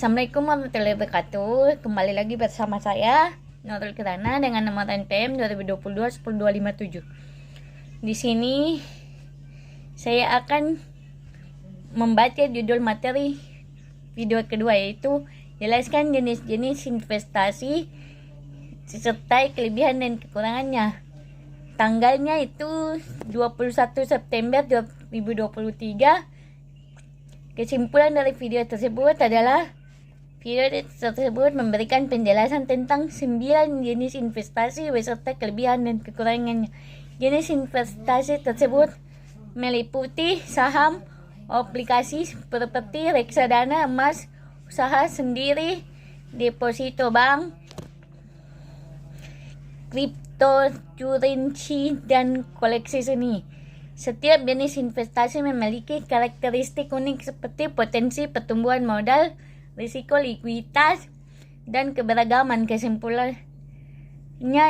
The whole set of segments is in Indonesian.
Assalamualaikum warahmatullahi wabarakatuh. Kembali lagi bersama saya Nurul Kirana dengan nomor NPM 2022-10257. Di sini saya akan membaca judul materi video kedua, yaitu jelaskan jenis-jenis investasi serta kelebihan dan kekurangannya. Tanggalnya itu 21 September 2023. Kesimpulan dari video tersebut adalah video tersebut memberikan penjelasan tentang 9 jenis investasi beserta kelebihan dan kekurangannya. Jenis investasi tersebut meliputi saham, obligasi, properti, reksadana, emas, usaha sendiri, deposito bank, cryptocurrency, dan koleksi seni. Setiap jenis investasi memiliki karakteristik unik seperti potensi pertumbuhan modal, risiko likuiditas, dan keberagaman. Kesimpulannya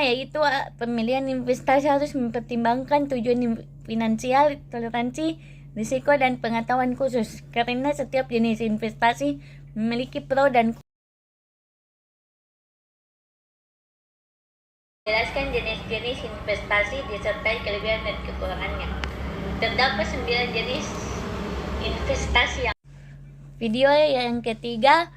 yaitu pemilihan investasi harus mempertimbangkan tujuan finansial, toleransi, risiko, dan pengetahuan khusus. Karena setiap jenis investasi memiliki pro dan kontra. Jelaskan jenis-jenis investasi disertai kelebihan dan kekurangannya. Terdapat 9 jenis investasi yang video yang ketiga,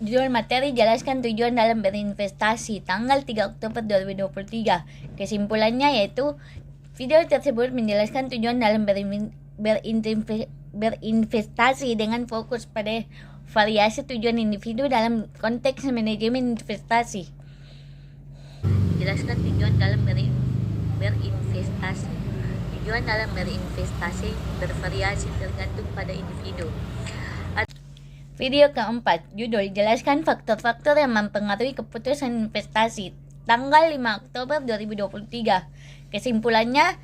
judul materi jelaskan tujuan dalam berinvestasi, tanggal 3 Oktober 2023. Kesimpulannya yaitu video tersebut menjelaskan tujuan dalam berinvestasi dengan fokus pada variasi tujuan individu dalam konteks manajemen investasi. Jelaskan tujuan dalam berinvestasi. Tujuan dalam berinvestasi bervariasi tergantung pada individu. Video keempat, judul jelaskan faktor-faktor yang mempengaruhi keputusan investasi, tanggal 5 Oktober 2023. Kesimpulannya,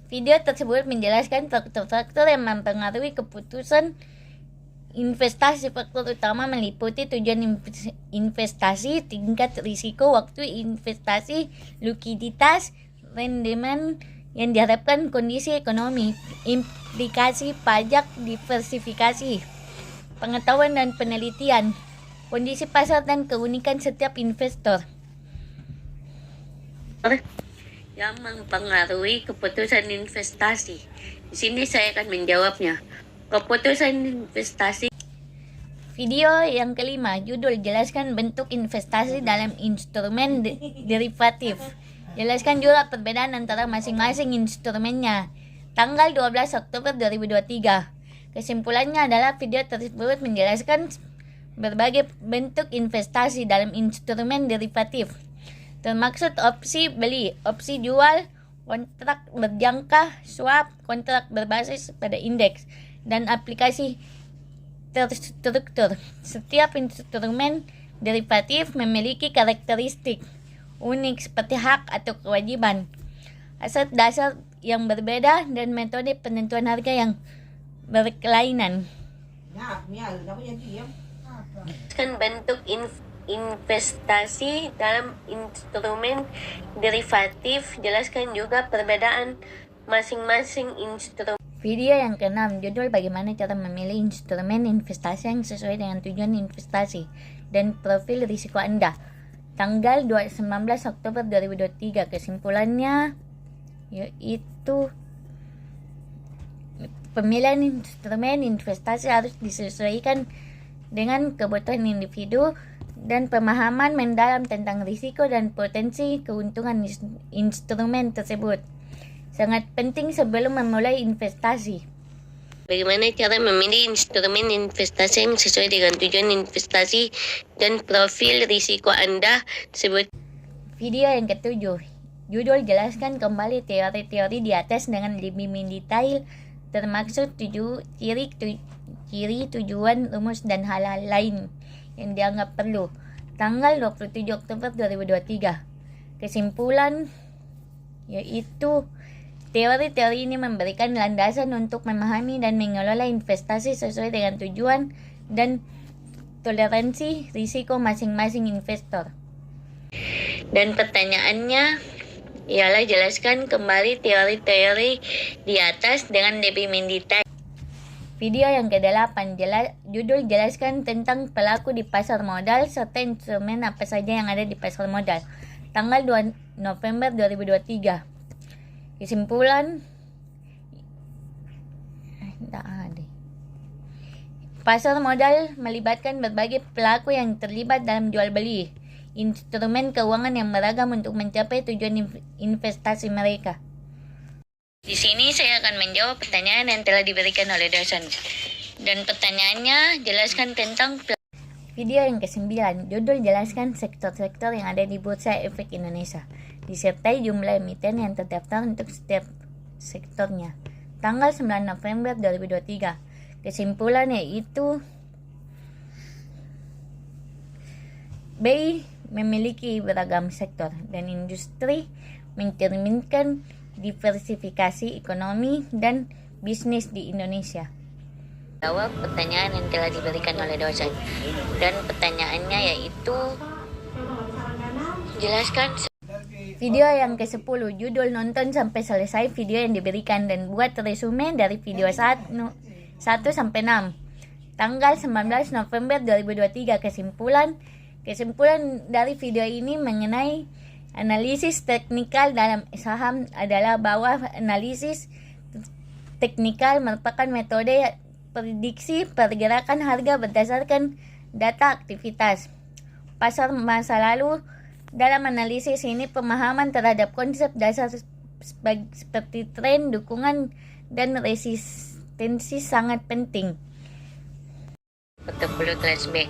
video tersebut menjelaskan faktor-faktor yang mempengaruhi keputusan investasi. Faktor utama meliputi tujuan investasi, tingkat risiko, waktu investasi, likuiditas, rendemen yang diharapkan, kondisi ekonomi, implikasi pajak, diversifikasi, pengetahuan dan penelitian, kondisi pasar, dan keunikan setiap investor yang mempengaruhi keputusan investasi. Di sini saya akan menjawabnya. Keputusan investasi. Video yang kelima, judul jelaskan bentuk investasi dalam instrumen derivatif. Jelaskan juga perbedaan antara masing-masing instrumennya, tanggal 12 Oktober 2023. Kesimpulannya adalah video tersebut menjelaskan berbagai bentuk investasi dalam instrumen derivatif, termaksud opsi beli, opsi jual, kontrak berjangka, swap, kontrak berbasis pada indeks, dan aplikasi terstruktur. Setiap instrumen derivatif memiliki karakteristik unik seperti hak atau kewajiban, aset dasar yang berbeda, dan metode penentuan harga yang berkelainan. Jelaskan bentuk investasi dalam instrumen derivatif. Jelaskan juga perbedaan masing-masing instrumen. Video yang keenam, judul bagaimana cara memilih instrumen investasi yang sesuai dengan tujuan investasi dan profil risiko Anda, tanggal 19 Oktober 2023. Kesimpulannya yaitu pemilihan instrumen investasi harus disesuaikan dengan kebutuhan individu dan pemahaman mendalam tentang risiko dan potensi keuntungan instrumen tersebut sangat penting sebelum memulai investasi. Bagaimana cara memilih instrumen investasi yang sesuai dengan tujuan investasi dan profil risiko Anda tersebut. Video yang ketujuh, judul jelaskan kembali teori-teori di atas dengan lebih mendetail, termaksud ciri, tujuan, rumus, dan hal-hal lain yang dianggap perlu, tanggal 27 Oktober 2023. Kesimpulan yaitu teori-teori ini memberikan landasan untuk memahami dan mengelola investasi sesuai dengan tujuan dan toleransi risiko masing-masing investor. Dan pertanyaannya ialah jelaskan kembali teori-teori di atas dengan lebih mendetail. Video yang ke-8, judul jelaskan tentang pelaku di pasar modal serta instrumen apa saja yang ada di pasar modal. Tanggal 2 November 2023. Kesimpulan, pasar modal melibatkan berbagai pelaku yang terlibat dalam jual beli instrumen keuangan yang beragam untuk mencapai tujuan investasi mereka. Di sini saya akan menjawab pertanyaan yang telah diberikan oleh dosen. Dan pertanyaannya, jelaskan tentang video yang ke-9, judul jelaskan sektor-sektor yang ada di Bursa Efek Indonesia, disertai jumlah emiten yang terdaftar untuk setiap sektornya. Tanggal 9 November 2023. Kesimpulan yaitu BI memiliki beragam sektor dan industri, mencerminkan diversifikasi ekonomi dan bisnis di Indonesia. Jawab pertanyaan yang telah diberikan oleh dosen. Dan pertanyaannya yaitu, jelaskan video yang ke-10, judul nonton sampai selesai video yang diberikan dan buat resume dari video 1 sampai 6. Tanggal 19 November 2023. Kesimpulan dari video ini mengenai analisis teknikal dalam saham adalah bahwa analisis teknikal merupakan metode prediksi pergerakan harga berdasarkan data aktivitas pasar masa lalu. Dalam analisis ini, pemahaman terhadap konsep dasar seperti tren, dukungan, dan resistensi sangat penting. 40 kelas B.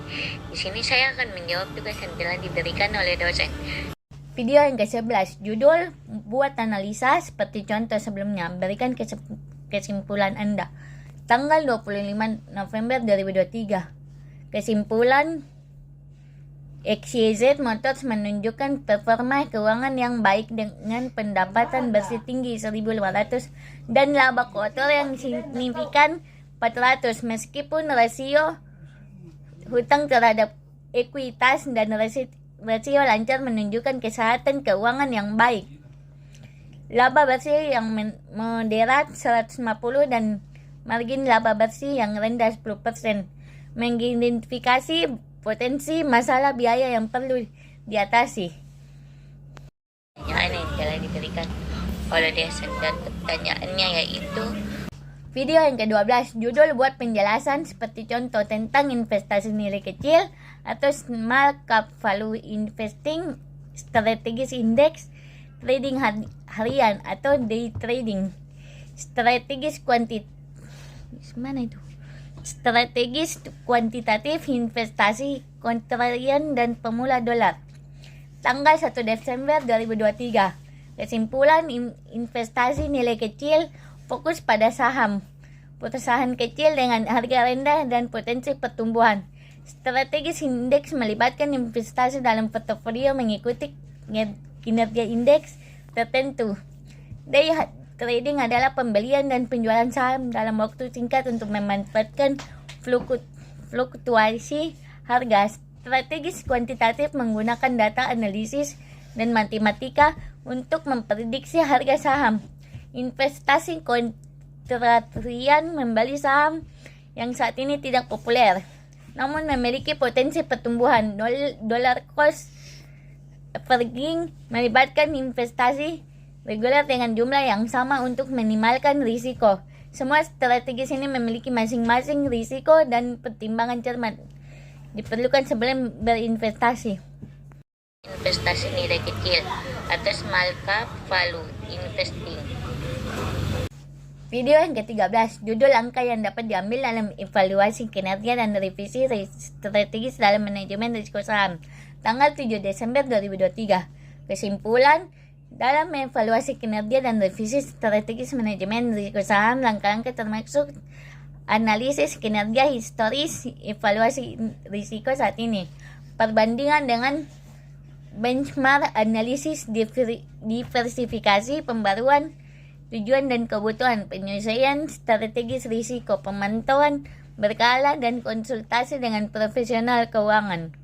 Di sini saya akan menjawab tugas yang telah diberikan oleh dosen. Video yang ke-11, judul buat analisa seperti contoh sebelumnya, berikan kesimpulan Anda. Tanggal 25 November 2023. Kesimpulan, XYZ Motors menunjukkan performa keuangan yang baik dengan pendapatan bersih tinggi 1.500 dan laba kotor yang signifikan 400, meskipun rasio hutang terhadap ekuitas dan rasio lancar menunjukkan kesehatan keuangan yang baik. Laba bersih yang moderat 150 dan margin laba bersih yang rendah 10%. Mengidentifikasi potensi masalah biaya yang perlu diatasi. Pertanyaan yang telah diberikan oleh dosen dan pertanyaannya yaitu, video yang ke-12, judul buat penjelasan seperti contoh tentang investasi nilai kecil atau small cap value investing, strategis indeks, trading harian atau day trading, strategis kuantitatif, investasi kontrarian dan pemula dolar. Tanggal 1 Desember 2023. Kesimpulan, investasi nilai kecil fokus pada saham perusahaan kecil dengan harga rendah dan potensi pertumbuhan. Strategis indeks melibatkan investasi dalam portofolio mengikuti kinerja indeks tertentu. Day trading adalah pembelian dan penjualan saham dalam waktu singkat untuk memanfaatkan fluktuasi harga. Strategis kuantitatif menggunakan data analisis dan matematika untuk memprediksi harga saham. Investasi kontrarian membeli saham yang saat ini tidak populer, namun memiliki potensi pertumbuhan. Dollar cost averaging melibatkan investasi reguler dengan jumlah yang sama untuk minimalkan risiko. Semua strategis ini memiliki masing-masing risiko dan pertimbangan cermat diperlukan sebelum berinvestasi. Investasi nilai kecil atau small cap value investing. Video yang ke-13, judul angka yang dapat diambil dalam evaluasi kinerja dan revisi strategis dalam manajemen risiko saham. Tanggal 7 Desember 2023. Kesimpulan, dalam evaluasi kinerja dan revisi strategis manajemen risiko saham, langkah-langkah termasuk analisis kinerja historis, evaluasi risiko saat ini, perbandingan dengan benchmark, analisis diversifikasi, pembaruan tujuan dan kebutuhan, penyelesaian strategis risiko, pemantauan berkala, dan konsultasi dengan profesional keuangan.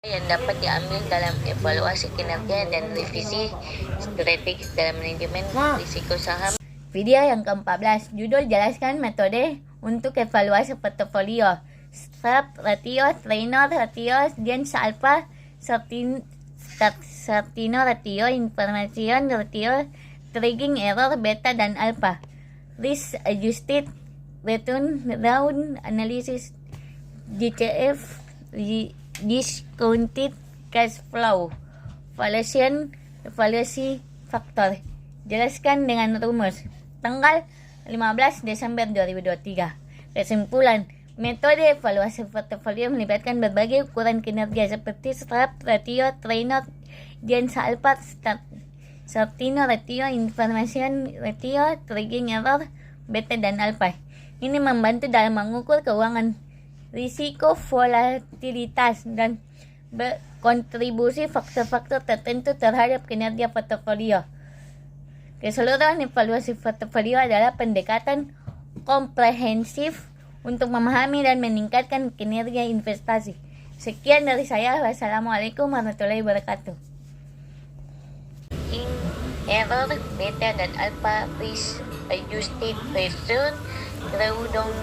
Yang dapat diambil dalam evaluasi kinerja dan revisi strategis dalam manajemen risiko saham. Video yang ke-14, judul jelaskan metode untuk evaluasi portofolio. Strap ratio, trainer ratio, Gens alpha, Sartino ratio, information ratio, triggering error beta dan alpha. Risk adjusted return round analysis, DCF, discounted cash flow, valuasi faktor. Jelaskan dengan rumus. Tanggal 15 Desember 2023. Kesimpulan, metode evaluasi portofolio melibatkan berbagai ukuran kinerja seperti strap ratio, trainer, Gens alpha, Sartino ratio, information ratio, triggering error, beta dan alpha. Ini membantu dalam mengukur keuangan, risiko volatilitas, dan berkontribusi faktor-faktor tertentu terhadap kinerja portofolio. Keseluruhan evaluasi portofolio adalah pendekatan komprehensif untuk memahami dan meningkatkan kinerja investasi. Sekian dari saya. Wassalamualaikum warahmatullahi wabarakatuh. In error, beta dan alpha risk adjusted return, drawdown